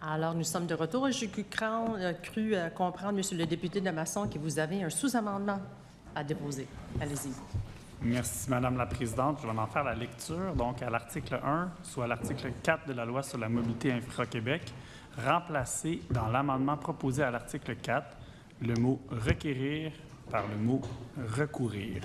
Alors, nous sommes de retour. J'ai cru comprendre, Monsieur le député de Masson, que vous avez un sous-amendement à déposer. Allez-y. Merci, Madame la Présidente. Je vais en faire la lecture. Donc, à l'article 1, soit l'article 4 de la Loi sur la mobilité Infra-Québec, remplacer dans l'amendement proposé à l'article 4 le mot « requérir » par le mot « recourir ».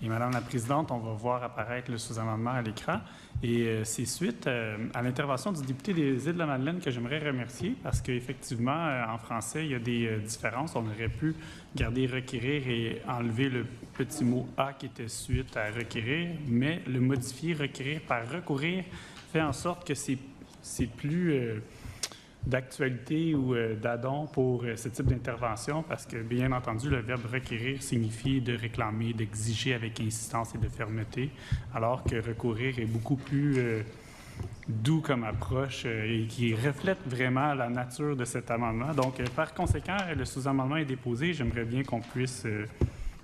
Et Madame la Présidente, on va voir apparaître le sous-amendement à l'écran. Et c'est suite à l'intervention du député des Îles-de-la-Madeleine que j'aimerais remercier parce qu'effectivement, en français, il y a des différences. On aurait pu garder « requérir » et enlever le petit mot « a » qui était suite à « requérir », mais le modifier « requérir » par « recourir » fait en sorte que c'est plus d'actualité ou d'addon pour ce type d'intervention parce que, bien entendu, le verbe « requérir » signifie de réclamer, d'exiger avec insistance et de fermeté, alors que « recourir » est beaucoup plus doux comme approche et qui reflète vraiment la nature de cet amendement. Donc, par conséquent, le sous-amendement est déposé. J'aimerais bien qu'on puisse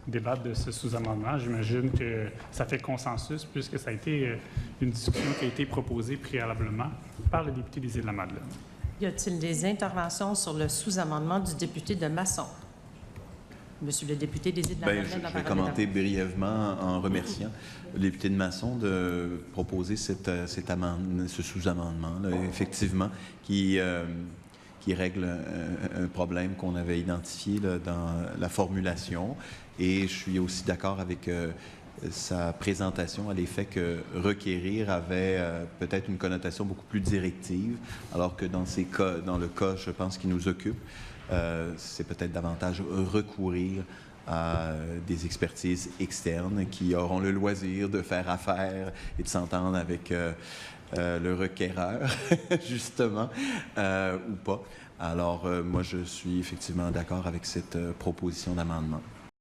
débattre de ce sous-amendement. J'imagine que ça fait consensus puisque ça a été une discussion qui a été proposée préalablement par le député des Îles-de-la-Madeleine. Y a-t-il des interventions sur le sous-amendement du député de Masson? Monsieur le député des Îles-de-la-Madeleine. Je vais commenter brièvement en remerciant le député de Masson de proposer ce sous-amendement, effectivement, qui règle un problème qu'on avait identifié là, dans la formulation. Et je suis aussi d'accord avec sa présentation à l'effet que requérir avait peut-être une connotation beaucoup plus directive, alors que dans le cas, je pense, qui nous occupe, c'est peut-être davantage recourir à des expertises externes qui auront le loisir de faire affaire et de s'entendre avec le requéreur, justement, ou pas. Alors, moi, je suis effectivement d'accord avec cette proposition d'amendement.